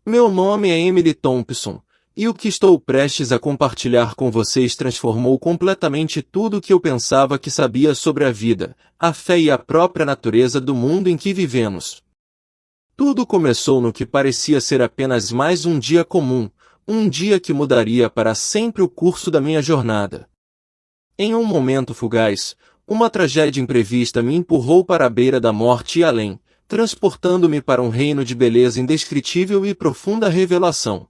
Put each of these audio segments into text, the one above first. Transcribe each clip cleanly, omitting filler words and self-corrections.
Meu nome é Emily Thompson, e o que estou prestes a compartilhar com vocês transformou completamente tudo o que eu pensava que sabia sobre a vida, a fé e a própria natureza do mundo em que vivemos. Tudo começou no que parecia ser apenas mais um dia comum, um dia que mudaria para sempre o curso da minha jornada. Em um momento fugaz, uma tragédia imprevista me empurrou para a beira da morte e além, transportando-me para um reino de beleza indescritível e profunda revelação.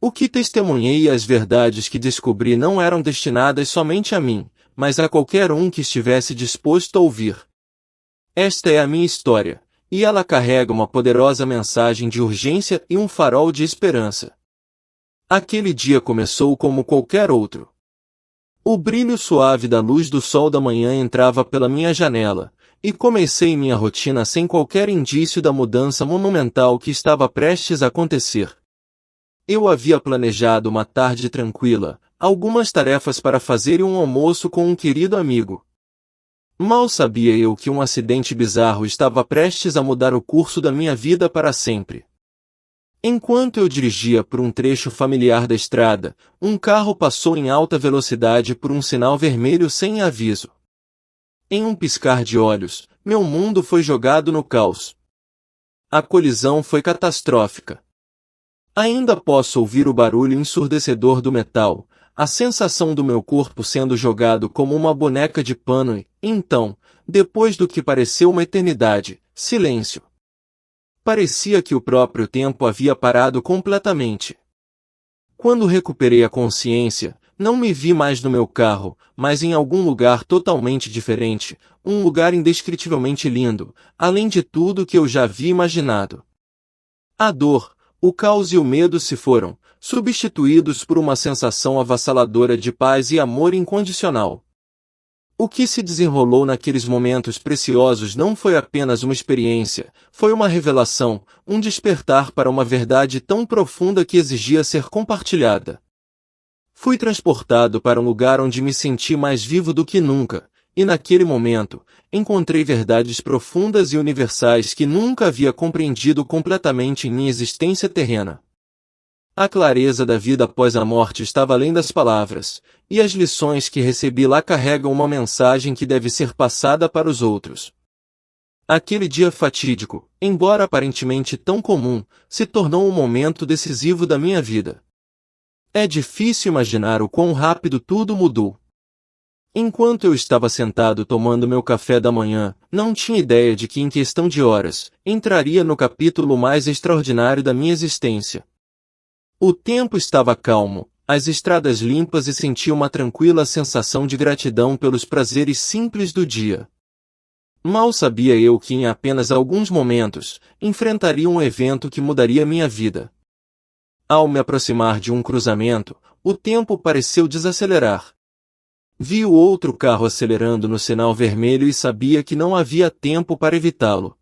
O que testemunhei e as verdades que descobri não eram destinadas somente a mim, mas a qualquer um que estivesse disposto a ouvir. Esta é a minha história, e ela carrega uma poderosa mensagem de urgência e um farol de esperança. Aquele dia começou como qualquer outro. O brilho suave da luz do sol da manhã entrava pela minha janela, e comecei minha rotina sem qualquer indício da mudança monumental que estava prestes a acontecer. Eu havia planejado uma tarde tranquila, algumas tarefas para fazer e um almoço com um querido amigo. Mal sabia eu que um acidente bizarro estava prestes a mudar o curso da minha vida para sempre. Enquanto eu dirigia por um trecho familiar da estrada, um carro passou em alta velocidade por um sinal vermelho sem aviso. Em um piscar de olhos, meu mundo foi jogado no caos. A colisão foi catastrófica. Ainda posso ouvir o barulho ensurdecedor do metal, a sensação do meu corpo sendo jogado como uma boneca de pano e, então, depois do que pareceu uma eternidade, silêncio. Parecia que o próprio tempo havia parado completamente. Quando recuperei a consciência, não me vi mais no meu carro, mas em algum lugar totalmente diferente, um lugar indescritivelmente lindo, além de tudo que eu já havia imaginado. A dor, o caos e o medo se foram, substituídos por uma sensação avassaladora de paz e amor incondicional. O que se desenrolou naqueles momentos preciosos não foi apenas uma experiência, foi uma revelação, um despertar para uma verdade tão profunda que exigia ser compartilhada. Fui transportado para um lugar onde me senti mais vivo do que nunca, e naquele momento, encontrei verdades profundas e universais que nunca havia compreendido completamente em minha existência terrena. A clareza da vida após a morte estava além das palavras, e as lições que recebi lá carregam uma mensagem que deve ser passada para os outros. Aquele dia fatídico, embora aparentemente tão comum, se tornou um momento decisivo da minha vida. É difícil imaginar o quão rápido tudo mudou. Enquanto eu estava sentado tomando meu café da manhã, não tinha ideia de que em questão de horas, entraria no capítulo mais extraordinário da minha existência. O tempo estava calmo, as estradas limpas e senti uma tranquila sensação de gratidão pelos prazeres simples do dia. Mal sabia eu que em apenas alguns momentos, enfrentaria um evento que mudaria minha vida. Ao me aproximar de um cruzamento, o tempo pareceu desacelerar. Vi o outro carro acelerando no sinal vermelho e sabia que não havia tempo para evitá-lo.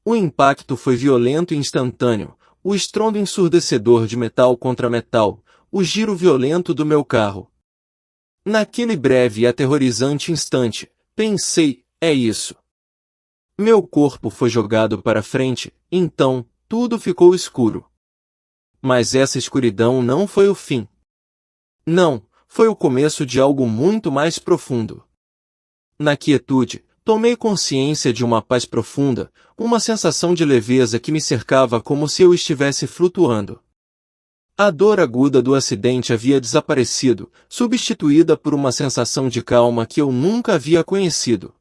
O impacto foi violento e instantâneo, o estrondo ensurdecedor de metal contra metal, o giro violento do meu carro. Naquele breve e aterrorizante instante, pensei, é isso. Meu corpo foi jogado para frente, então, tudo ficou escuro. Mas essa escuridão não foi o fim. Não, foi o começo de algo muito mais profundo. Na quietude, tomei consciência de uma paz profunda, uma sensação de leveza que me cercava como se eu estivesse flutuando. A dor aguda do acidente havia desaparecido, substituída por uma sensação de calma que eu nunca havia conhecido.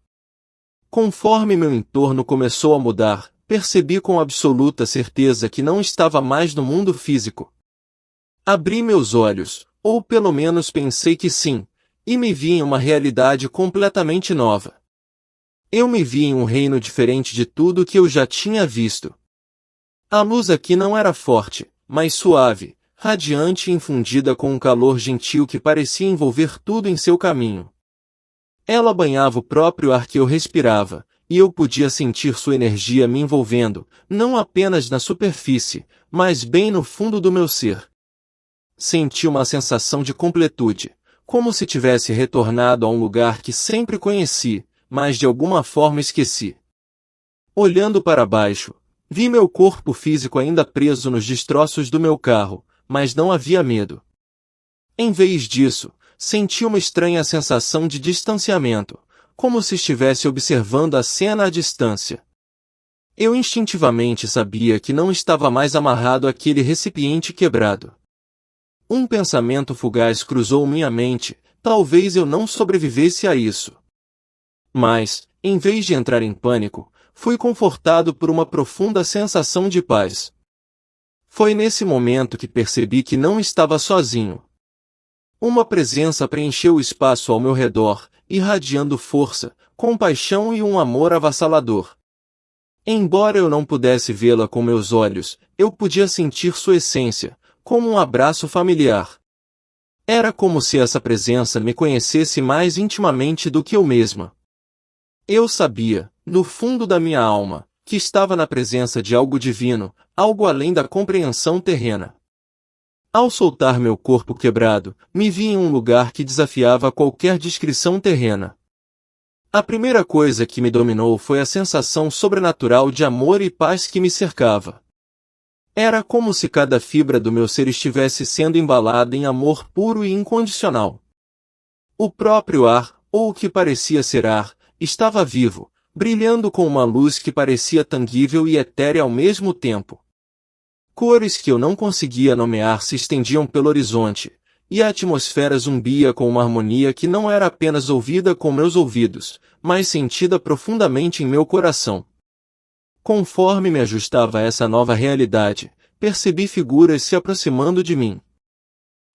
Conforme meu entorno começou a mudar, percebi com absoluta certeza que não estava mais no mundo físico. Abri meus olhos, ou pelo menos pensei que sim, e me vi em uma realidade completamente nova. Eu me vi em um reino diferente de tudo que eu já tinha visto. A luz aqui não era forte, mas suave, radiante e infundida com um calor gentil que parecia envolver tudo em seu caminho. Ela banhava o próprio ar que eu respirava, e eu podia sentir sua energia me envolvendo, não apenas na superfície, mas bem no fundo do meu ser. Senti uma sensação de completude, como se tivesse retornado a um lugar que sempre conheci, mas de alguma forma esqueci. Olhando para baixo, Vi meu corpo físico ainda preso nos destroços do meu carro, mas não havia medo. Em vez disso, senti uma estranha sensação de distanciamento, como se estivesse observando a cena à distância. Eu instintivamente sabia que não estava mais amarrado àquele recipiente quebrado. Um pensamento fugaz cruzou minha mente, talvez eu não sobrevivesse a isso. Mas, em vez de entrar em pânico, fui confortado por uma profunda sensação de paz. Foi nesse momento que percebi que não estava sozinho. Uma presença preencheu o espaço ao meu redor, irradiando força, compaixão e um amor avassalador. Embora eu não pudesse vê-la com meus olhos, eu podia sentir sua essência, como um abraço familiar. Era como se essa presença me conhecesse mais intimamente do que eu mesma. Eu sabia, no fundo da minha alma, que estava na presença de algo divino, algo além da compreensão terrena. Ao soltar meu corpo quebrado, me vi em um lugar que desafiava qualquer descrição terrena. A primeira coisa que me dominou foi a sensação sobrenatural de amor e paz que me cercava. Era como se cada fibra do meu ser estivesse sendo embalada em amor puro e incondicional. O próprio ar, ou o que parecia ser ar, estava vivo, brilhando com uma luz que parecia tangível e etérea ao mesmo tempo. Cores que eu não conseguia nomear se estendiam pelo horizonte, e a atmosfera zumbia com uma harmonia que não era apenas ouvida com meus ouvidos, mas sentida profundamente em meu coração. Conforme me ajustava a essa nova realidade, percebi figuras se aproximando de mim.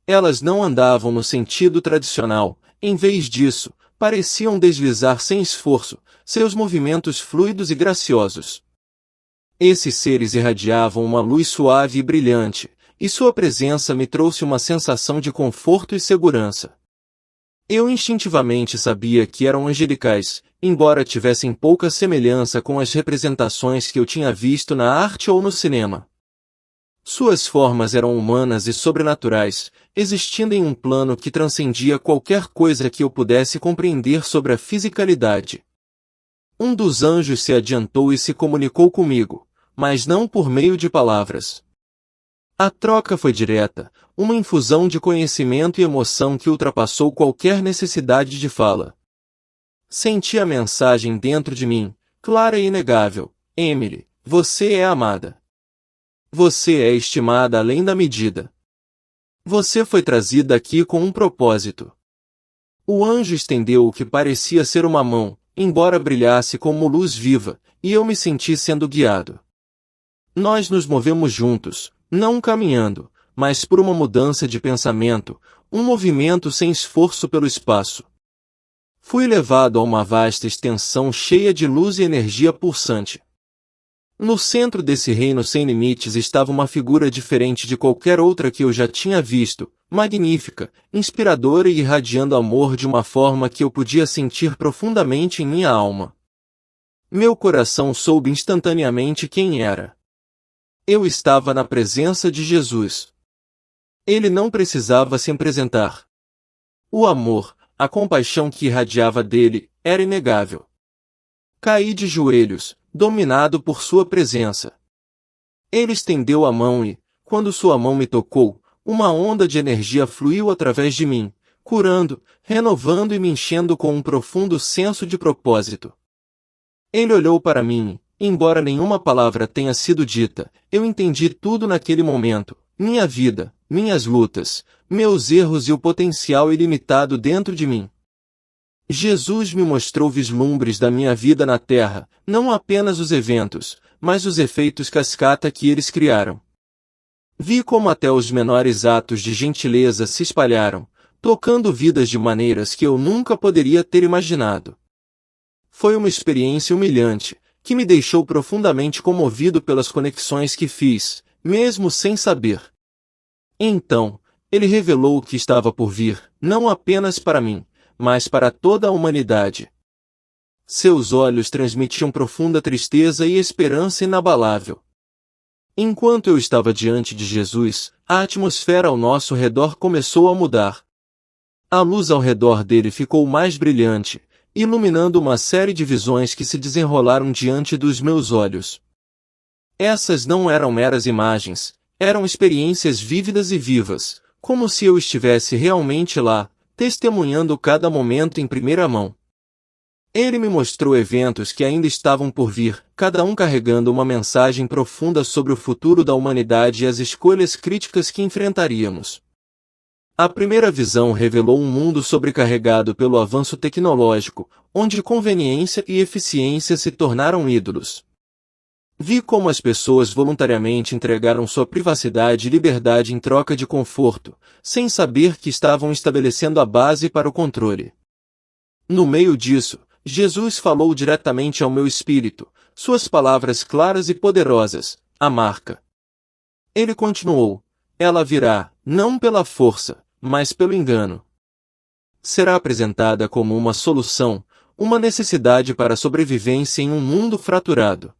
Elas não andavam no sentido tradicional, em vez disso, pareciam deslizar sem esforço, seus movimentos fluidos e graciosos. Esses seres irradiavam uma luz suave e brilhante, e sua presença me trouxe uma sensação de conforto e segurança. Eu instintivamente sabia que eram angelicais, embora tivessem pouca semelhança com as representações que eu tinha visto na arte ou no cinema. Suas formas eram humanas e sobrenaturais, existindo em um plano que transcendia qualquer coisa que eu pudesse compreender sobre a fisicalidade. Um dos anjos se adiantou e se comunicou comigo, mas não por meio de palavras. A troca foi direta, uma infusão de conhecimento e emoção que ultrapassou qualquer necessidade de fala. Senti a mensagem dentro de mim, clara e inegável: Emily, você é amada. Você é estimada além da medida. Você foi trazida aqui com um propósito. O anjo estendeu o que parecia ser uma mão, embora brilhasse como luz viva, e eu me senti sendo guiado. Nós nos movemos juntos, não caminhando, mas por uma mudança de pensamento, um movimento sem esforço pelo espaço. Fui levado a uma vasta extensão cheia de luz e energia pulsante. No centro desse reino sem limites estava uma figura diferente de qualquer outra que eu já tinha visto, magnífica, inspiradora e irradiando amor de uma forma que eu podia sentir profundamente em minha alma. Meu coração soube instantaneamente quem era. Eu estava na presença de Jesus. Ele não precisava se apresentar. O amor, a compaixão que irradiava dele, era inegável. Caí de joelhos, dominado por sua presença. Ele estendeu a mão e, quando sua mão me tocou, uma onda de energia fluiu através de mim, curando, renovando e me enchendo com um profundo senso de propósito. Ele olhou para mim, embora nenhuma palavra tenha sido dita, eu entendi tudo naquele momento, minha vida, minhas lutas, meus erros e o potencial ilimitado dentro de mim. Jesus me mostrou vislumbres da minha vida na Terra, não apenas os eventos, mas os efeitos cascata que eles criaram. Vi como até os menores atos de gentileza se espalharam, tocando vidas de maneiras que eu nunca poderia ter imaginado. Foi uma experiência humilhante, que me deixou profundamente comovido pelas conexões que fiz, mesmo sem saber. Então, ele revelou o que estava por vir, não apenas para mim, mas para toda a humanidade. Seus olhos transmitiam profunda tristeza e esperança inabalável. Enquanto eu estava diante de Jesus, a atmosfera ao nosso redor começou a mudar. A luz ao redor dele ficou mais brilhante, iluminando uma série de visões que se desenrolaram diante dos meus olhos. Essas não eram meras imagens, eram experiências vívidas e vivas, como se eu estivesse realmente lá, testemunhando cada momento em primeira mão. Ele me mostrou eventos que ainda estavam por vir, cada um carregando uma mensagem profunda sobre o futuro da humanidade e as escolhas críticas que enfrentaríamos. A primeira visão revelou um mundo sobrecarregado pelo avanço tecnológico, onde conveniência e eficiência se tornaram ídolos. Vi como as pessoas voluntariamente entregaram sua privacidade e liberdade em troca de conforto, sem saber que estavam estabelecendo a base para o controle. No meio disso, Jesus falou diretamente ao meu espírito, suas palavras claras e poderosas, a marca. Ele continuou: ela virá, não pela força, mas pelo engano. Será apresentada como uma solução, uma necessidade para a sobrevivência em um mundo fraturado.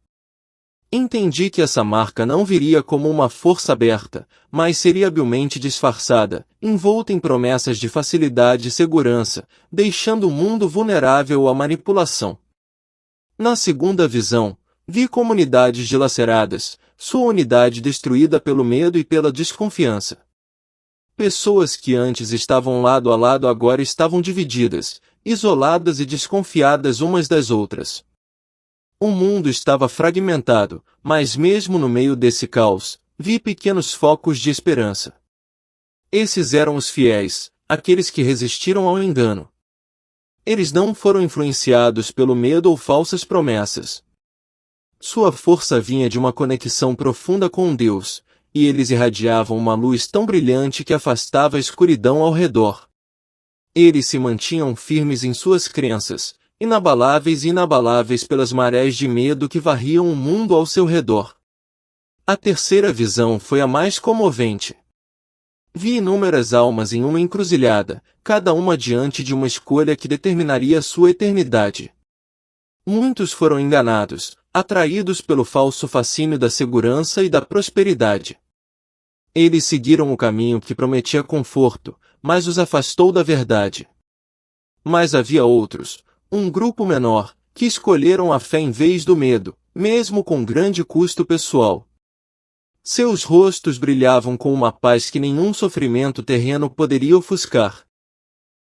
Entendi que essa marca não viria como uma força aberta, mas seria habilmente disfarçada, envolta em promessas de facilidade e segurança, deixando o mundo vulnerável à manipulação. Na segunda visão, vi comunidades dilaceradas, sua unidade destruída pelo medo e pela desconfiança. Pessoas que antes estavam lado a lado agora estavam divididas, isoladas e desconfiadas umas das outras. O mundo estava fragmentado, mas mesmo no meio desse caos, vi pequenos focos de esperança. Esses eram os fiéis, aqueles que resistiram ao engano. Eles não foram influenciados pelo medo ou falsas promessas. Sua força vinha de uma conexão profunda com Deus, e eles irradiavam uma luz tão brilhante que afastava a escuridão ao redor. Eles se mantinham firmes em suas crenças, inabaláveis e inabaláveis pelas marés de medo que varriam o mundo ao seu redor. A terceira visão foi a mais comovente. Vi inúmeras almas em uma encruzilhada, cada uma diante de uma escolha que determinaria sua eternidade. Muitos foram enganados, atraídos pelo falso fascínio da segurança e da prosperidade. Eles seguiram o caminho que prometia conforto, mas os afastou da verdade. Mas havia outros, um grupo menor, que escolheram a fé em vez do medo, mesmo com grande custo pessoal. Seus rostos brilhavam com uma paz que nenhum sofrimento terreno poderia ofuscar.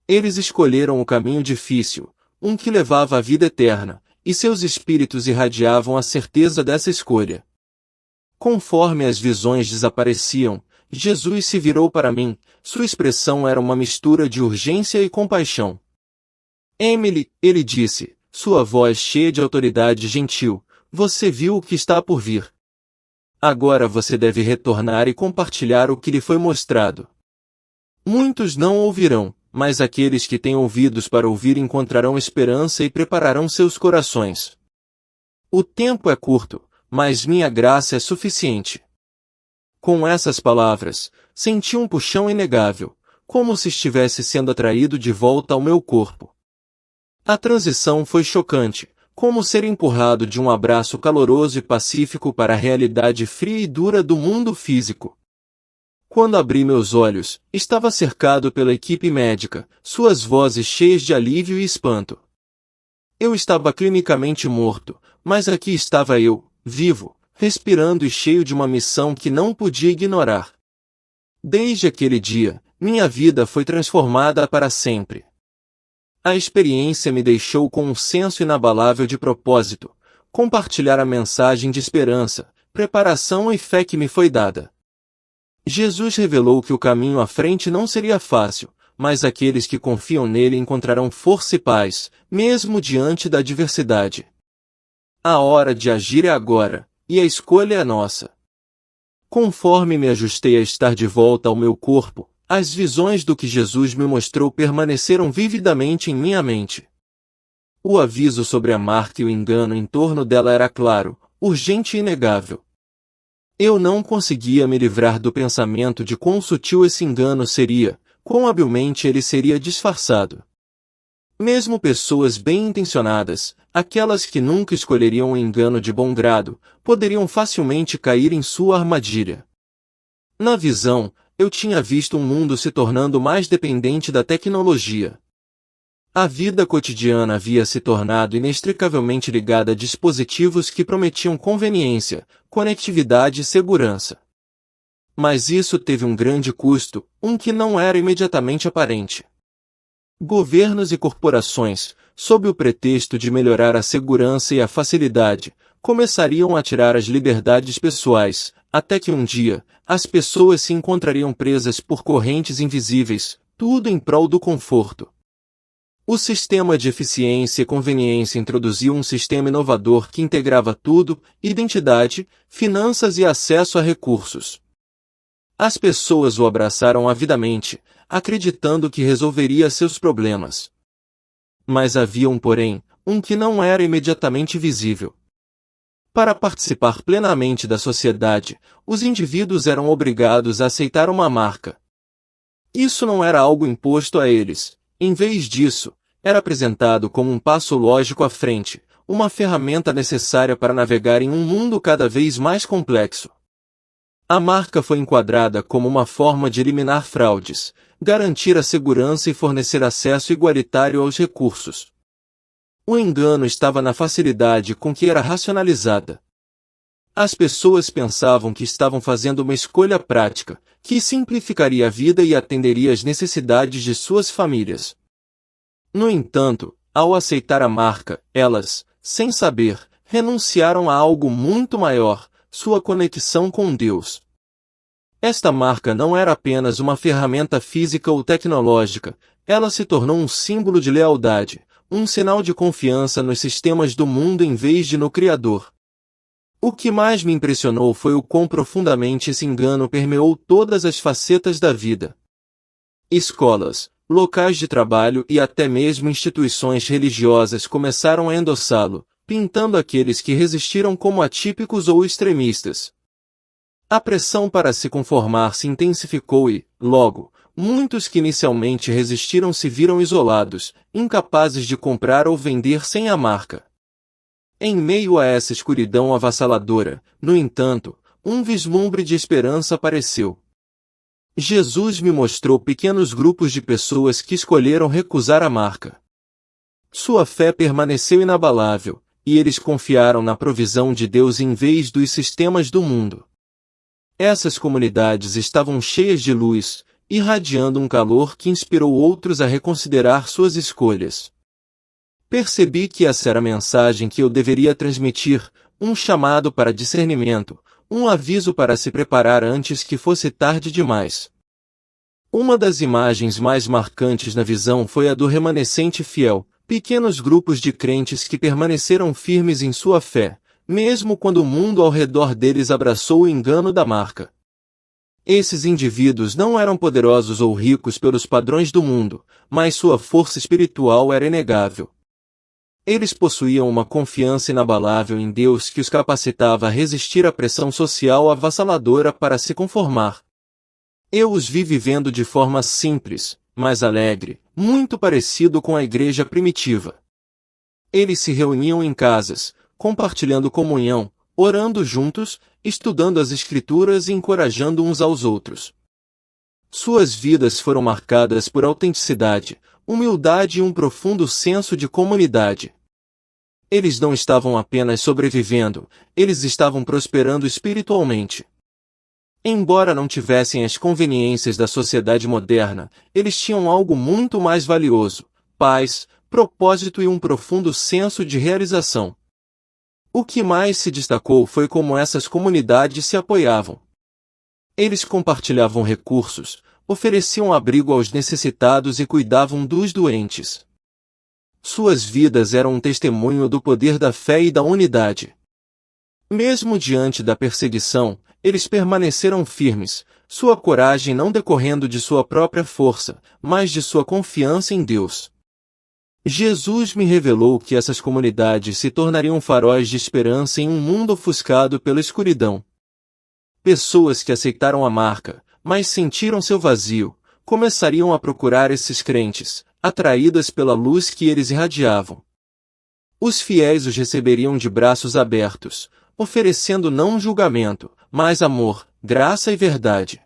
Eles escolheram o caminho difícil, um que levava à vida eterna, e seus espíritos irradiavam a certeza dessa escolha. Conforme as visões desapareciam, Jesus se virou para mim, sua expressão era uma mistura de urgência e compaixão. Emily, ele disse, sua voz cheia de autoridade gentil, você viu o que está por vir. Agora você deve retornar e compartilhar o que lhe foi mostrado. Muitos não ouvirão, mas aqueles que têm ouvidos para ouvir encontrarão esperança e prepararão seus corações. O tempo é curto, mas minha graça é suficiente. Com essas palavras, senti um puxão inegável, como se estivesse sendo atraído de volta ao meu corpo. A transição foi chocante, como ser empurrado de um abraço caloroso e pacífico para a realidade fria e dura do mundo físico. Quando abri meus olhos, estava cercado pela equipe médica, suas vozes cheias de alívio e espanto. Eu estava clinicamente morto, mas aqui estava eu, vivo, respirando e cheio de uma missão que não podia ignorar. Desde aquele dia, minha vida foi transformada para sempre. A experiência me deixou com um senso inabalável de propósito, compartilhar a mensagem de esperança, preparação e fé que me foi dada. Jesus revelou que o caminho à frente não seria fácil, mas aqueles que confiam nele encontrarão força e paz, mesmo diante da adversidade. A hora de agir é agora, e a escolha é nossa. Conforme me ajustei a estar de volta ao meu corpo, as visões do que Jesus me mostrou permaneceram vividamente em minha mente. O aviso sobre a marca e o engano em torno dela era claro, urgente e inegável. Eu não conseguia me livrar do pensamento de quão sutil esse engano seria, quão habilmente ele seria disfarçado. Mesmo pessoas bem-intencionadas, aquelas que nunca escolheriam o engano de bom grado, poderiam facilmente cair em sua armadilha. Na visão, eu tinha visto um mundo se tornando mais dependente da tecnologia. A vida cotidiana havia se tornado inextricavelmente ligada a dispositivos que prometiam conveniência, conectividade e segurança. Mas isso teve um grande custo, um que não era imediatamente aparente. Governos e corporações, sob o pretexto de melhorar a segurança e a facilidade, começariam a tirar as liberdades pessoais, até que um dia, as pessoas se encontrariam presas por correntes invisíveis, tudo em prol do conforto. O sistema de eficiência e conveniência introduziu um sistema inovador que integrava tudo: identidade, finanças e acesso a recursos. As pessoas o abraçaram avidamente, acreditando que resolveria seus problemas. Mas havia porém, que não era imediatamente visível. Para participar plenamente da sociedade, os indivíduos eram obrigados a aceitar uma marca. Isso não era algo imposto a eles. Em vez disso, era apresentado como um passo lógico à frente, uma ferramenta necessária para navegar em um mundo cada vez mais complexo. A marca foi enquadrada como uma forma de eliminar fraudes, garantir a segurança e fornecer acesso igualitário aos recursos. O engano estava na facilidade com que era racionalizada. As pessoas pensavam que estavam fazendo uma escolha prática, que simplificaria a vida e atenderia às necessidades de suas famílias. No entanto, ao aceitar a marca, elas, sem saber, renunciaram a algo muito maior: sua conexão com Deus. Esta marca não era apenas uma ferramenta física ou tecnológica, ela se tornou um símbolo de lealdade, um sinal de confiança nos sistemas do mundo em vez de no Criador. O que mais me impressionou foi o quão profundamente esse engano permeou todas as facetas da vida. Escolas, locais de trabalho e até mesmo instituições religiosas começaram a endossá-lo, pintando aqueles que resistiram como atípicos ou extremistas. A pressão para se conformar se intensificou e, logo, muitos que inicialmente resistiram se viram isolados, incapazes de comprar ou vender sem a marca. Em meio a essa escuridão avassaladora, no entanto, um vislumbre de esperança apareceu. Jesus me mostrou pequenos grupos de pessoas que escolheram recusar a marca. Sua fé permaneceu inabalável, e eles confiaram na provisão de Deus em vez dos sistemas do mundo. Essas comunidades estavam cheias de luz, irradiando um calor que inspirou outros a reconsiderar suas escolhas. Percebi que essa era a mensagem que eu deveria transmitir: um chamado para discernimento, um aviso para se preparar antes que fosse tarde demais. Uma das imagens mais marcantes na visão foi a do remanescente fiel, pequenos grupos de crentes que permaneceram firmes em sua fé, mesmo quando o mundo ao redor deles abraçou o engano da marca. Esses indivíduos não eram poderosos ou ricos pelos padrões do mundo, mas sua força espiritual era inegável. Eles possuíam uma confiança inabalável em Deus que os capacitava a resistir à pressão social avassaladora para se conformar. Eu os vi vivendo de forma simples, mas alegre, muito parecido com a igreja primitiva. Eles se reuniam em casas, compartilhando comunhão, orando juntos, estudando as Escrituras e encorajando uns aos outros. Suas vidas foram marcadas por autenticidade, humildade e um profundo senso de comunidade. Eles não estavam apenas sobrevivendo, eles estavam prosperando espiritualmente. Embora não tivessem as conveniências da sociedade moderna, eles tinham algo muito mais valioso: paz, propósito e um profundo senso de realização. O que mais se destacou foi como essas comunidades se apoiavam. Eles compartilhavam recursos, ofereciam abrigo aos necessitados e cuidavam dos doentes. Suas vidas eram um testemunho do poder da fé e da unidade. Mesmo diante da perseguição, eles permaneceram firmes, sua coragem não decorrendo de sua própria força, mas de sua confiança em Deus. Jesus me revelou que essas comunidades se tornariam faróis de esperança em um mundo ofuscado pela escuridão. Pessoas que aceitaram a marca, mas sentiram seu vazio, começariam a procurar esses crentes, atraídas pela luz que eles irradiavam. Os fiéis os receberiam de braços abertos, oferecendo não julgamento, mas amor, graça e verdade.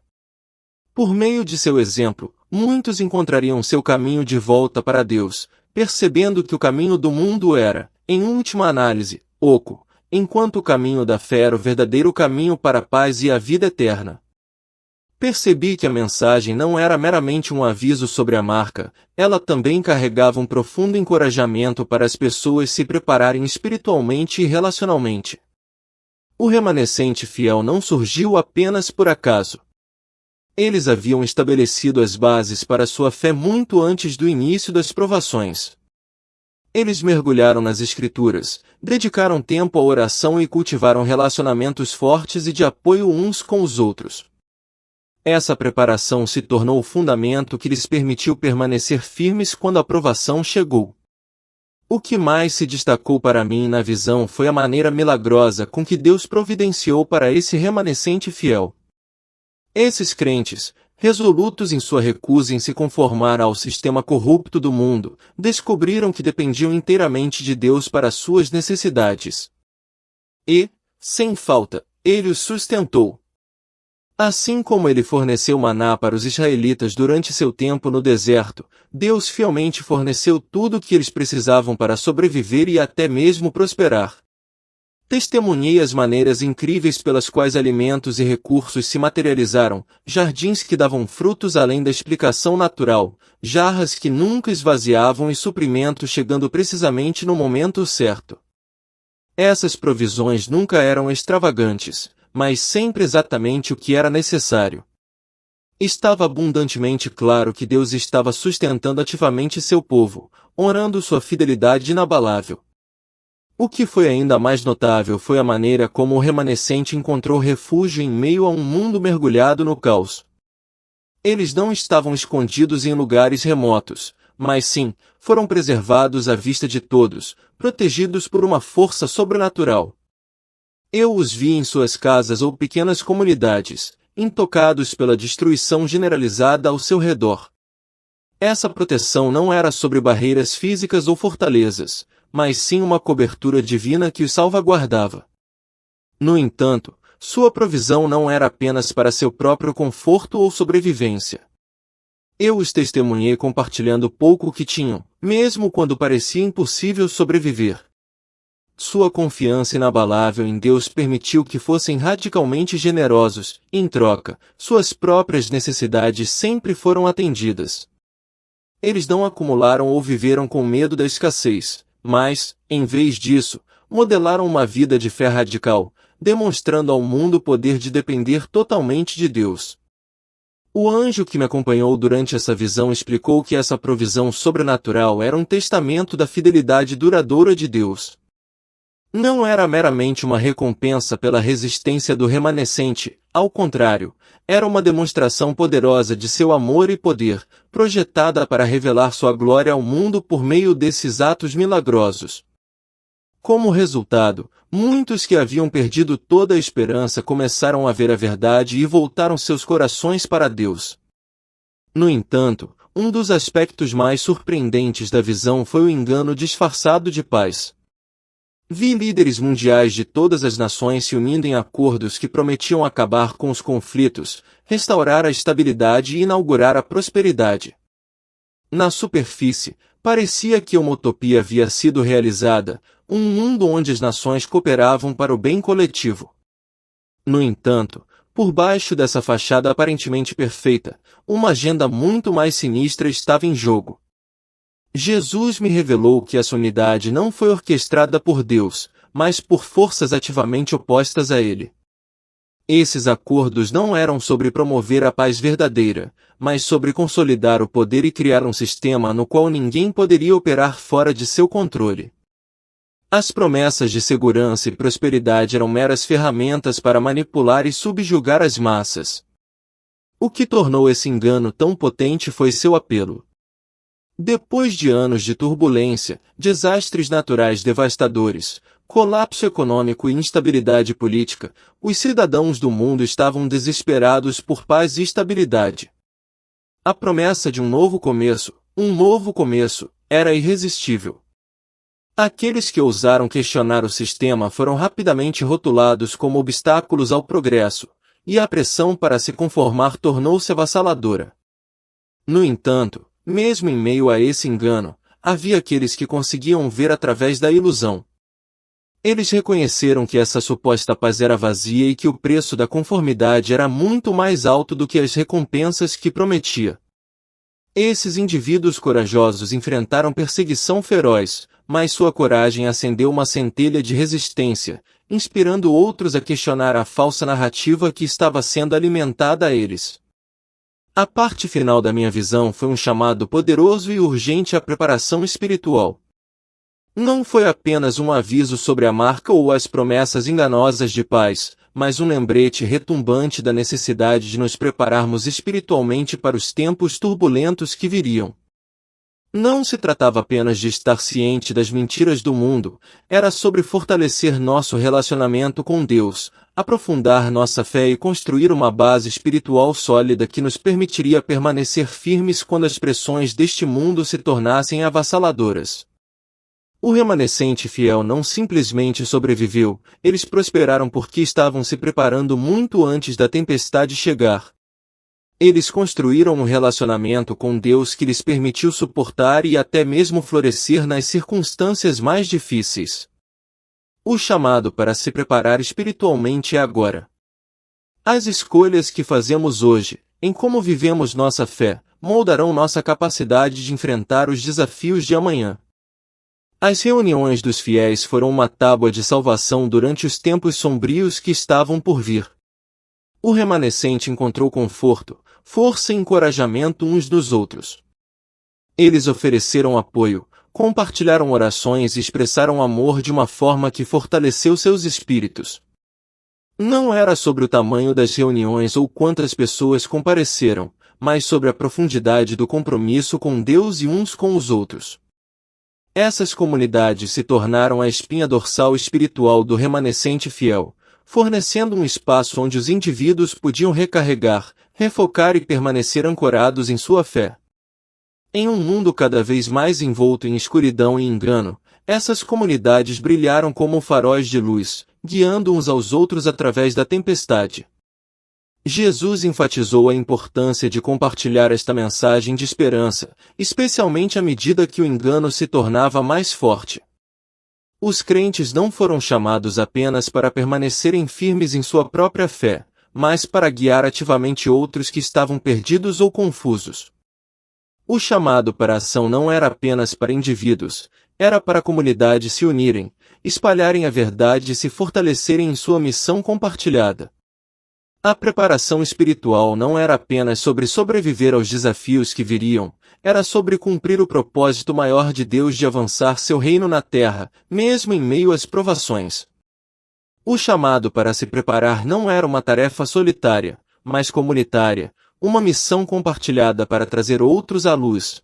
Por meio de seu exemplo, muitos encontrariam seu caminho de volta para Deus, percebendo que o caminho do mundo era, em última análise, oco, enquanto o caminho da fé era o verdadeiro caminho para a paz e a vida eterna. Percebi que a mensagem não era meramente um aviso sobre a marca, ela também carregava um profundo encorajamento para as pessoas se prepararem espiritualmente e relacionalmente. O remanescente fiel não surgiu apenas por acaso. Eles haviam estabelecido as bases para sua fé muito antes do início das provações. Eles mergulharam nas Escrituras, dedicaram tempo à oração e cultivaram relacionamentos fortes e de apoio uns com os outros. Essa preparação se tornou o fundamento que lhes permitiu permanecer firmes quando a provação chegou. O que mais se destacou para mim na visão foi a maneira milagrosa com que Deus providenciou para esse remanescente fiel. Esses crentes, resolutos em sua recusa em se conformar ao sistema corrupto do mundo, descobriram que dependiam inteiramente de Deus para suas necessidades. E, sem falta, Ele os sustentou. Assim como ele forneceu maná para os israelitas durante seu tempo no deserto, Deus fielmente forneceu tudo o que eles precisavam para sobreviver e até mesmo prosperar. Testemunhei as maneiras incríveis pelas quais alimentos e recursos se materializaram, jardins que davam frutos além da explicação natural, jarras que nunca esvaziavam e suprimentos chegando precisamente no momento certo. Essas provisões nunca eram extravagantes, mas sempre exatamente o que era necessário. Estava abundantemente claro que Deus estava sustentando ativamente seu povo, honrando sua fidelidade inabalável. O que foi ainda mais notável foi a maneira como o remanescente encontrou refúgio em meio a um mundo mergulhado no caos. Eles não estavam escondidos em lugares remotos, mas sim, foram preservados à vista de todos, protegidos por uma força sobrenatural. Eu os vi em suas casas ou pequenas comunidades, intocados pela destruição generalizada ao seu redor. Essa proteção não era sobre barreiras físicas ou fortalezas, mas sim uma cobertura divina que os salvaguardava. No entanto, sua provisão não era apenas para seu próprio conforto ou sobrevivência. Eu os testemunhei compartilhando pouco o que tinham, mesmo quando parecia impossível sobreviver. Sua confiança inabalável em Deus permitiu que fossem radicalmente generosos, e em troca, suas próprias necessidades sempre foram atendidas. Eles não acumularam ou viveram com medo da escassez, mas, em vez disso, modelaram uma vida de fé radical, demonstrando ao mundo o poder de depender totalmente de Deus. O anjo que me acompanhou durante essa visão explicou que essa provisão sobrenatural era um testamento da fidelidade duradoura de Deus. Não era meramente uma recompensa pela resistência do remanescente, ao contrário, era uma demonstração poderosa de seu amor e poder, projetada para revelar sua glória ao mundo por meio desses atos milagrosos. Como resultado, muitos que haviam perdido toda a esperança começaram a ver a verdade e voltaram seus corações para Deus. No entanto, um dos aspectos mais surpreendentes da visão foi o engano disfarçado de paz. Vi líderes mundiais de todas as nações se unindo em acordos que prometiam acabar com os conflitos, restaurar a estabilidade e inaugurar a prosperidade. Na superfície, parecia que uma utopia havia sido realizada, um mundo onde as nações cooperavam para o bem coletivo. No entanto, por baixo dessa fachada aparentemente perfeita, uma agenda muito mais sinistra estava em jogo. Jesus me revelou que essa unidade não foi orquestrada por Deus, mas por forças ativamente opostas a Ele. Esses acordos não eram sobre promover a paz verdadeira, mas sobre consolidar o poder e criar um sistema no qual ninguém poderia operar fora de seu controle. As promessas de segurança e prosperidade eram meras ferramentas para manipular e subjugar as massas. O que tornou esse engano tão potente foi seu apelo. Depois de anos de turbulência, desastres naturais devastadores, colapso econômico e instabilidade política, os cidadãos do mundo estavam desesperados por paz e estabilidade. A promessa de um novo começo, era irresistível. Aqueles que ousaram questionar o sistema foram rapidamente rotulados como obstáculos ao progresso, e a pressão para se conformar tornou-se avassaladora. No entanto, mesmo em meio a esse engano, havia aqueles que conseguiam ver através da ilusão. Eles reconheceram que essa suposta paz era vazia e que o preço da conformidade era muito mais alto do que as recompensas que prometia. Esses indivíduos corajosos enfrentaram perseguição feroz, mas sua coragem acendeu uma centelha de resistência, inspirando outros a questionar a falsa narrativa que estava sendo alimentada a eles. A parte final da minha visão foi um chamado poderoso e urgente à preparação espiritual. Não foi apenas um aviso sobre a marca ou as promessas enganosas de paz, mas um lembrete retumbante da necessidade de nos prepararmos espiritualmente para os tempos turbulentos que viriam. Não se tratava apenas de estar ciente das mentiras do mundo, era sobre fortalecer nosso relacionamento com Deus, aprofundar nossa fé e construir uma base espiritual sólida que nos permitiria permanecer firmes quando as pressões deste mundo se tornassem avassaladoras. O remanescente fiel não simplesmente sobreviveu, eles prosperaram porque estavam se preparando muito antes da tempestade chegar. Eles construíram um relacionamento com Deus que lhes permitiu suportar e até mesmo florescer nas circunstâncias mais difíceis. O chamado para se preparar espiritualmente é agora. As escolhas que fazemos hoje, em como vivemos nossa fé, moldarão nossa capacidade de enfrentar os desafios de amanhã. As reuniões dos fiéis foram uma tábua de salvação durante os tempos sombrios que estavam por vir. O remanescente encontrou conforto, força e encorajamento uns dos outros. Eles ofereceram apoio, compartilharam orações e expressaram amor de uma forma que fortaleceu seus espíritos. Não era sobre o tamanho das reuniões ou quantas pessoas compareceram, mas sobre a profundidade do compromisso com Deus e uns com os outros. Essas comunidades se tornaram a espinha dorsal espiritual do remanescente fiel, fornecendo um espaço onde os indivíduos podiam recarregar, refocar e permanecer ancorados em sua fé. Em um mundo cada vez mais envolto em escuridão e engano, essas comunidades brilharam como faróis de luz, guiando uns aos outros através da tempestade. Jesus enfatizou a importância de compartilhar esta mensagem de esperança, especialmente à medida que o engano se tornava mais forte. Os crentes não foram chamados apenas para permanecerem firmes em sua própria fé, mas para guiar ativamente outros que estavam perdidos ou confusos. O chamado para a ação não era apenas para indivíduos, era para a comunidade se unirem, espalharem a verdade e se fortalecerem em sua missão compartilhada. A preparação espiritual não era apenas sobre sobreviver aos desafios que viriam, era sobre cumprir o propósito maior de Deus de avançar seu reino na terra, mesmo em meio às provações. O chamado para se preparar não era uma tarefa solitária, mas comunitária, uma missão compartilhada para trazer outros à luz.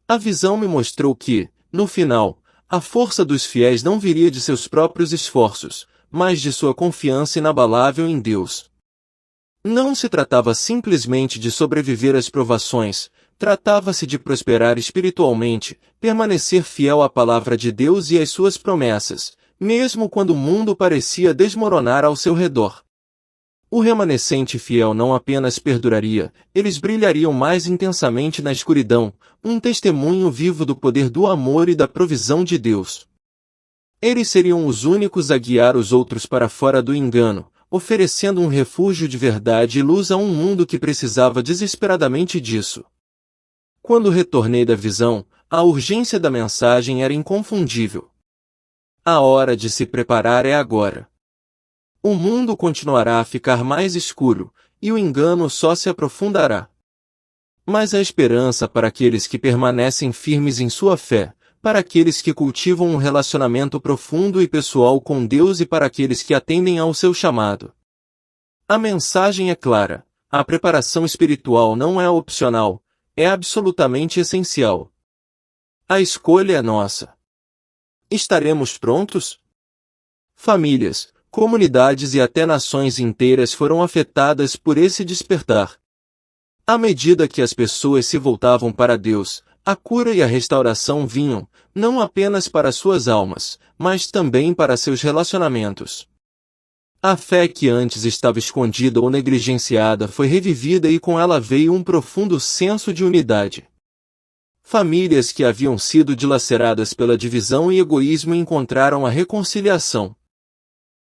A visão me mostrou que, no final, a força dos fiéis não viria de seus próprios esforços, mas de sua confiança inabalável em Deus. Não se tratava simplesmente de sobreviver às provações, tratava-se de prosperar espiritualmente, permanecer fiel à palavra de Deus e às suas promessas, mesmo quando o mundo parecia desmoronar ao seu redor. O remanescente fiel não apenas perduraria, eles brilhariam mais intensamente na escuridão, um testemunho vivo do poder do amor e da provisão de Deus. Eles seriam os únicos a guiar os outros para fora do engano, oferecendo um refúgio de verdade e luz a um mundo que precisava desesperadamente disso. Quando retornei da visão, a urgência da mensagem era inconfundível. A hora de se preparar é agora. O mundo continuará a ficar mais escuro, e o engano só se aprofundará. Mas a esperança para aqueles que permanecem firmes em sua fé, para aqueles que cultivam um relacionamento profundo e pessoal com Deus e para aqueles que atendem ao seu chamado. A mensagem é clara, a preparação espiritual não é opcional, é absolutamente essencial. A escolha é nossa. Estaremos prontos? Famílias, comunidades e até nações inteiras foram afetadas por esse despertar. À medida que as pessoas se voltavam para Deus, a cura e a restauração vinham, não apenas para suas almas, mas também para seus relacionamentos. A fé que antes estava escondida ou negligenciada foi revivida e com ela veio um profundo senso de unidade. Famílias que haviam sido dilaceradas pela divisão e egoísmo encontraram a reconciliação.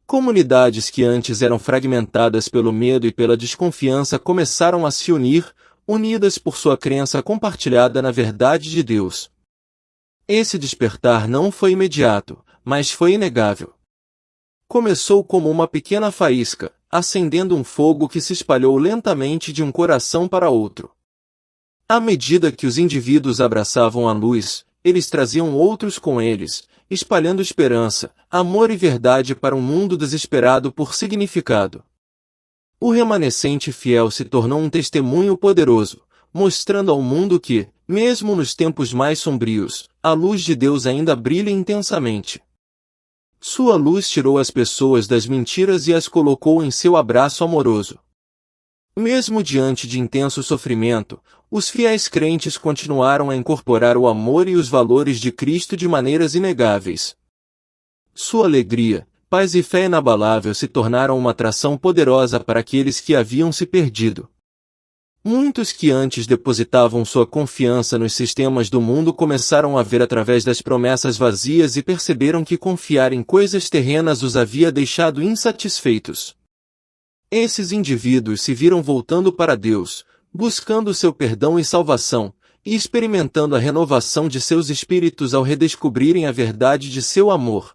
Comunidades que antes eram fragmentadas pelo medo e pela desconfiança começaram a se unir, unidas por sua crença compartilhada na verdade de Deus. Esse despertar não foi imediato, mas foi inegável. Começou como uma pequena faísca, acendendo um fogo que se espalhou lentamente de um coração para outro. À medida que os indivíduos abraçavam a luz, eles traziam outros com eles, espalhando esperança, amor e verdade para um mundo desesperado por significado. O remanescente fiel se tornou um testemunho poderoso, mostrando ao mundo que, mesmo nos tempos mais sombrios, a luz de Deus ainda brilha intensamente. Sua luz tirou as pessoas das mentiras e as colocou em seu abraço amoroso. Mesmo diante de intenso sofrimento, os fiéis crentes continuaram a incorporar o amor e os valores de Cristo de maneiras inegáveis. Sua alegria, paz e fé inabalável se tornaram uma atração poderosa para aqueles que haviam se perdido. Muitos que antes depositavam sua confiança nos sistemas do mundo começaram a ver através das promessas vazias e perceberam que confiar em coisas terrenas os havia deixado insatisfeitos. Esses indivíduos se viram voltando para Deus, buscando seu perdão e salvação, e experimentando a renovação de seus espíritos ao redescobrirem a verdade de seu amor.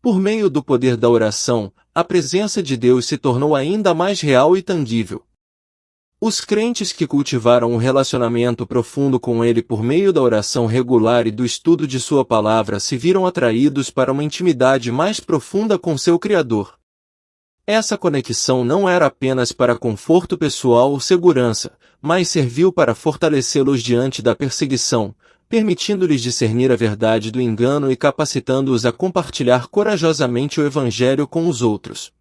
Por meio do poder da oração, a presença de Deus se tornou ainda mais real e tangível. Os crentes que cultivaram um relacionamento profundo com Ele por meio da oração regular e do estudo de Sua palavra se viram atraídos para uma intimidade mais profunda com seu Criador. Essa conexão não era apenas para conforto pessoal ou segurança, mas serviu para fortalecê-los diante da perseguição, permitindo-lhes discernir a verdade do engano e capacitando-os a compartilhar corajosamente o Evangelho com os outros.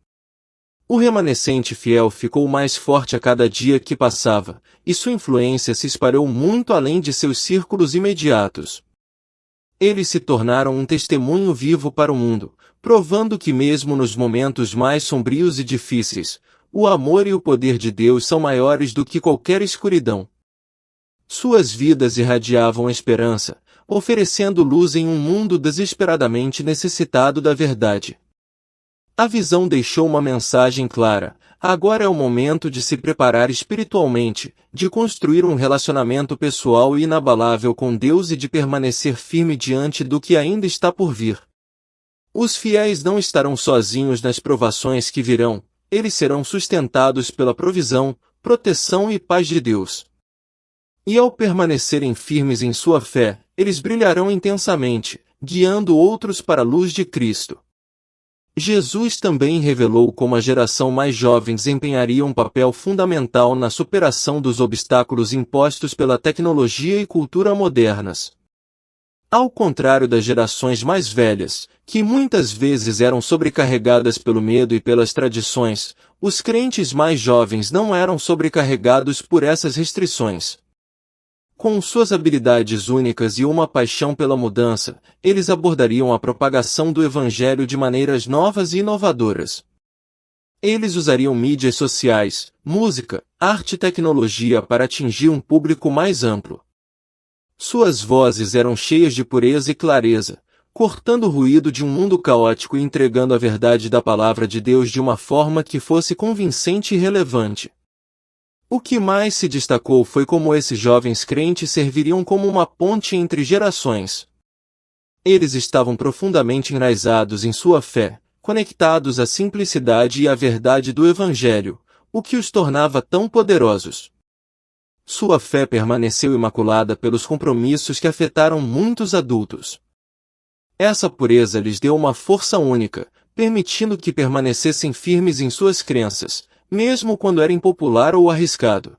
O remanescente fiel ficou mais forte a cada dia que passava, e sua influência se espalhou muito além de seus círculos imediatos. Eles se tornaram um testemunho vivo para o mundo, provando que mesmo nos momentos mais sombrios e difíceis, o amor e o poder de Deus são maiores do que qualquer escuridão. Suas vidas irradiavam esperança, oferecendo luz em um mundo desesperadamente necessitado da verdade. A visão deixou uma mensagem clara: agora é o momento de se preparar espiritualmente, de construir um relacionamento pessoal e inabalável com Deus e de permanecer firme diante do que ainda está por vir. Os fiéis não estarão sozinhos nas provações que virão, eles serão sustentados pela provisão, proteção e paz de Deus. E ao permanecerem firmes em sua fé, eles brilharão intensamente, guiando outros para a luz de Cristo. Jesus também revelou como a geração mais jovem desempenharia um papel fundamental na superação dos obstáculos impostos pela tecnologia e cultura modernas. Ao contrário das gerações mais velhas, que muitas vezes eram sobrecarregadas pelo medo e pelas tradições, os crentes mais jovens não eram sobrecarregados por essas restrições. Com suas habilidades únicas e uma paixão pela mudança, eles abordariam a propagação do Evangelho de maneiras novas e inovadoras. Eles usariam mídias sociais, música, arte e tecnologia para atingir um público mais amplo. Suas vozes eram cheias de pureza e clareza, cortando o ruído de um mundo caótico e entregando a verdade da palavra de Deus de uma forma que fosse convincente e relevante. O que mais se destacou foi como esses jovens crentes serviriam como uma ponte entre gerações. Eles estavam profundamente enraizados em sua fé, conectados à simplicidade e à verdade do Evangelho, o que os tornava tão poderosos. Sua fé permaneceu imaculada pelos compromissos que afetaram muitos adultos. Essa pureza lhes deu uma força única, permitindo que permanecessem firmes em suas crenças, mesmo quando era impopular ou arriscado.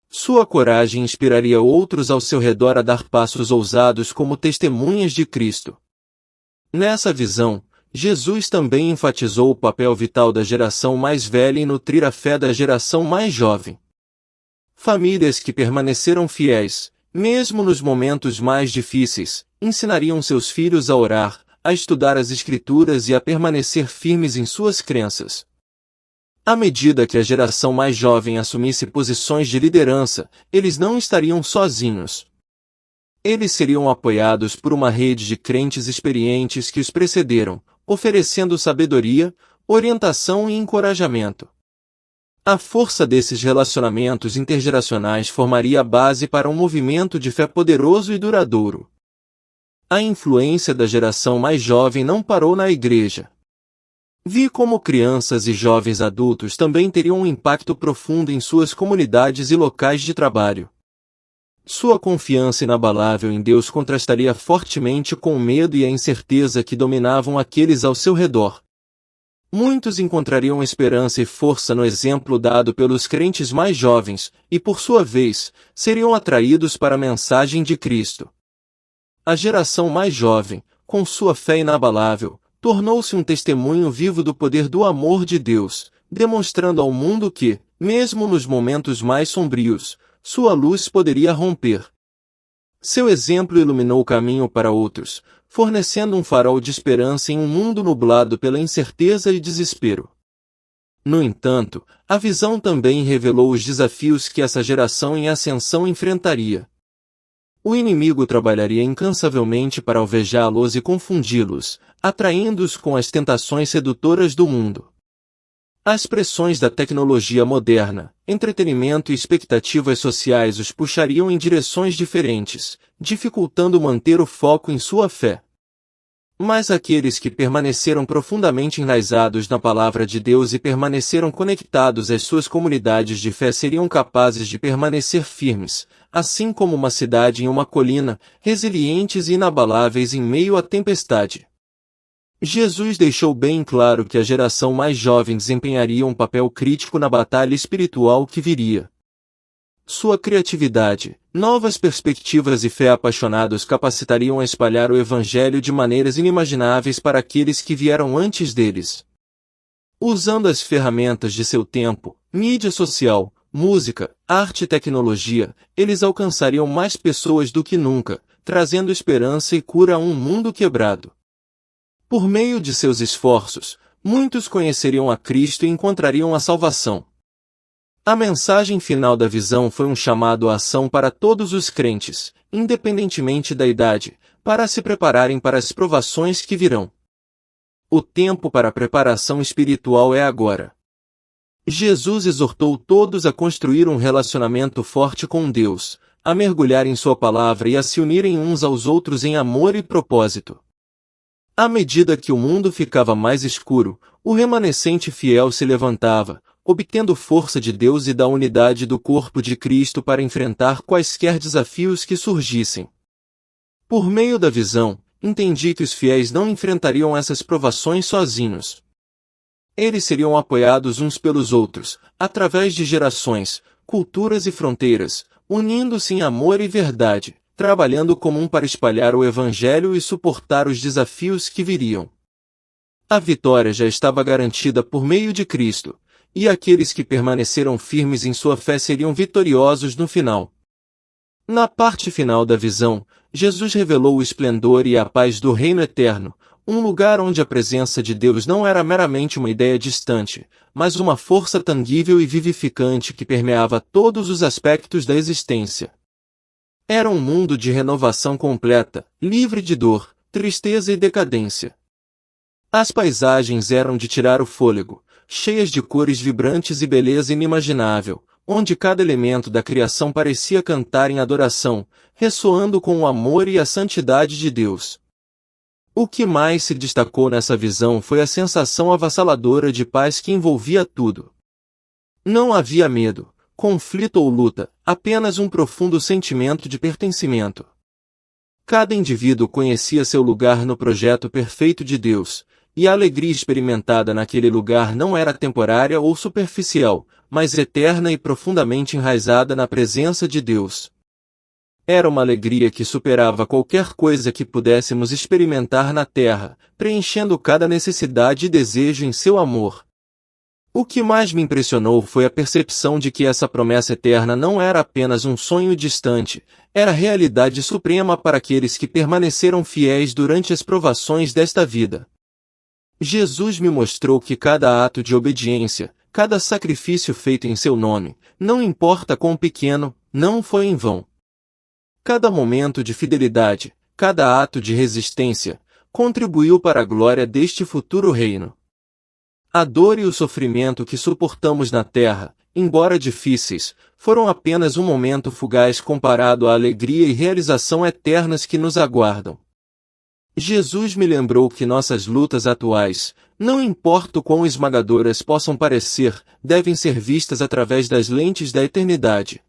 Sua coragem inspiraria outros ao seu redor a dar passos ousados como testemunhas de Cristo. Nessa visão, Jesus também enfatizou o papel vital da geração mais velha em nutrir a fé da geração mais jovem. Famílias que permaneceram fiéis, mesmo nos momentos mais difíceis, ensinariam seus filhos a orar, a estudar as Escrituras e a permanecer firmes em suas crenças. À medida que a geração mais jovem assumisse posições de liderança, eles não estariam sozinhos. Eles seriam apoiados por uma rede de crentes experientes que os precederam, oferecendo sabedoria, orientação e encorajamento. A força desses relacionamentos intergeracionais formaria a base para um movimento de fé poderoso e duradouro. A influência da geração mais jovem não parou na igreja. Vi como crianças e jovens adultos também teriam um impacto profundo em suas comunidades e locais de trabalho. Sua confiança inabalável em Deus contrastaria fortemente com o medo e a incerteza que dominavam aqueles ao seu redor. Muitos encontrariam esperança e força no exemplo dado pelos crentes mais jovens, e por sua vez, seriam atraídos para a mensagem de Cristo. A geração mais jovem, com sua fé inabalável, tornou-se um testemunho vivo do poder do amor de Deus, demonstrando ao mundo que, mesmo nos momentos mais sombrios, sua luz poderia romper. Seu exemplo iluminou o caminho para outros, fornecendo um farol de esperança em um mundo nublado pela incerteza e desespero. No entanto, a visão também revelou os desafios que essa geração em ascensão enfrentaria. O inimigo trabalharia incansavelmente para alvejá-los e confundi-los, atraindo-os com as tentações sedutoras do mundo. As pressões da tecnologia moderna, entretenimento e expectativas sociais os puxariam em direções diferentes, dificultando manter o foco em sua fé. Mas aqueles que permaneceram profundamente enraizados na palavra de Deus e permaneceram conectados às suas comunidades de fé seriam capazes de permanecer firmes, assim como uma cidade em uma colina, resilientes e inabaláveis em meio à tempestade. Jesus deixou bem claro que a geração mais jovem desempenharia um papel crítico na batalha espiritual que viria. Sua criatividade, novas perspectivas e fé apaixonados capacitariam a espalhar o Evangelho de maneiras inimagináveis para aqueles que vieram antes deles. Usando as ferramentas de seu tempo, mídia social, música, arte e tecnologia, eles alcançariam mais pessoas do que nunca, trazendo esperança e cura a um mundo quebrado. Por meio de seus esforços, muitos conheceriam a Cristo e encontrariam a salvação. A mensagem final da visão foi um chamado à ação para todos os crentes, independentemente da idade, para se prepararem para as provações que virão. O tempo para a preparação espiritual é agora. Jesus exortou todos a construir um relacionamento forte com Deus, a mergulhar em sua palavra e a se unirem uns aos outros em amor e propósito. À medida que o mundo ficava mais escuro, o remanescente fiel se levantava, obtendo força de Deus e da unidade do corpo de Cristo para enfrentar quaisquer desafios que surgissem. Por meio da visão, entendi que os fiéis não enfrentariam essas provações sozinhos. Eles seriam apoiados uns pelos outros, através de gerações, culturas e fronteiras, unindo-se em amor e verdade, trabalhando como um para espalhar o Evangelho e suportar os desafios que viriam. A vitória já estava garantida por meio de Cristo, e aqueles que permaneceram firmes em sua fé seriam vitoriosos no final. Na parte final da visão, Jesus revelou o esplendor e a paz do reino eterno, um lugar onde a presença de Deus não era meramente uma ideia distante, mas uma força tangível e vivificante que permeava todos os aspectos da existência. Era um mundo de renovação completa, livre de dor, tristeza e decadência. As paisagens eram de tirar o fôlego, cheias de cores vibrantes e beleza inimaginável, onde cada elemento da criação parecia cantar em adoração, ressoando com o amor e a santidade de Deus. O que mais se destacou nessa visão foi a sensação avassaladora de paz que envolvia tudo. Não havia medo, conflito ou luta, apenas um profundo sentimento de pertencimento. Cada indivíduo conhecia seu lugar no projeto perfeito de Deus, e a alegria experimentada naquele lugar não era temporária ou superficial, mas eterna e profundamente enraizada na presença de Deus. Era uma alegria que superava qualquer coisa que pudéssemos experimentar na terra, preenchendo cada necessidade e desejo em seu amor. O que mais me impressionou foi a percepção de que essa promessa eterna não era apenas um sonho distante, era realidade suprema para aqueles que permaneceram fiéis durante as provações desta vida. Jesus me mostrou que cada ato de obediência, cada sacrifício feito em seu nome, não importa quão pequeno, não foi em vão. Cada momento de fidelidade, cada ato de resistência, contribuiu para a glória deste futuro reino. A dor e o sofrimento que suportamos na terra, embora difíceis, foram apenas um momento fugaz comparado à alegria e realização eternas que nos aguardam. Jesus me lembrou que nossas lutas atuais, não importa o quão esmagadoras possam parecer, devem ser vistas através das lentes da eternidade.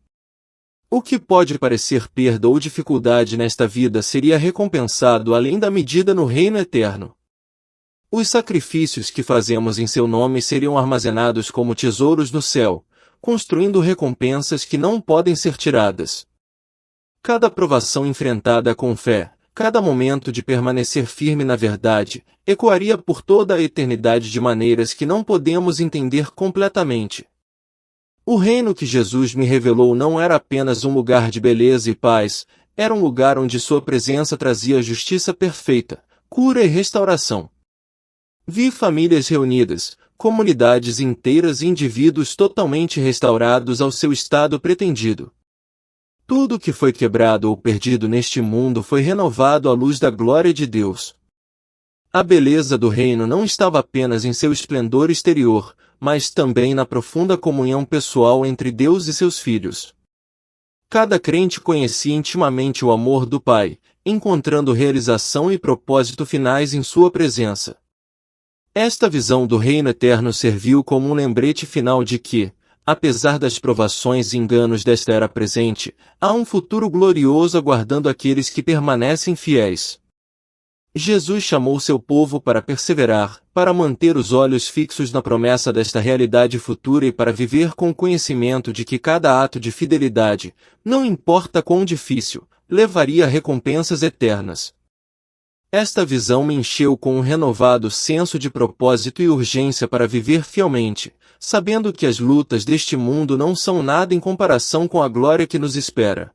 O que pode parecer perda ou dificuldade nesta vida seria recompensado além da medida no reino eterno. Os sacrifícios que fazemos em seu nome seriam armazenados como tesouros no céu, construindo recompensas que não podem ser tiradas. Cada provação enfrentada com fé, cada momento de permanecer firme na verdade, ecoaria por toda a eternidade de maneiras que não podemos entender completamente. O reino que Jesus me revelou não era apenas um lugar de beleza e paz, era um lugar onde sua presença trazia justiça perfeita, cura e restauração. Vi famílias reunidas, comunidades inteiras e indivíduos totalmente restaurados ao seu estado pretendido. Tudo que foi quebrado ou perdido neste mundo foi renovado à luz da glória de Deus. A beleza do reino não estava apenas em seu esplendor exterior, mas também na profunda comunhão pessoal entre Deus e seus filhos. Cada crente conhecia intimamente o amor do Pai, encontrando realização e propósito finais em sua presença. Esta visão do reino eterno serviu como um lembrete final de que, apesar das provações e enganos desta era presente, há um futuro glorioso aguardando aqueles que permanecem fiéis. Jesus chamou seu povo para perseverar, para manter os olhos fixos na promessa desta realidade futura e para viver com o conhecimento de que cada ato de fidelidade, não importa quão difícil, levaria a recompensas eternas. Esta visão me encheu com um renovado senso de propósito e urgência para viver fielmente, sabendo que as lutas deste mundo não são nada em comparação com a glória que nos espera.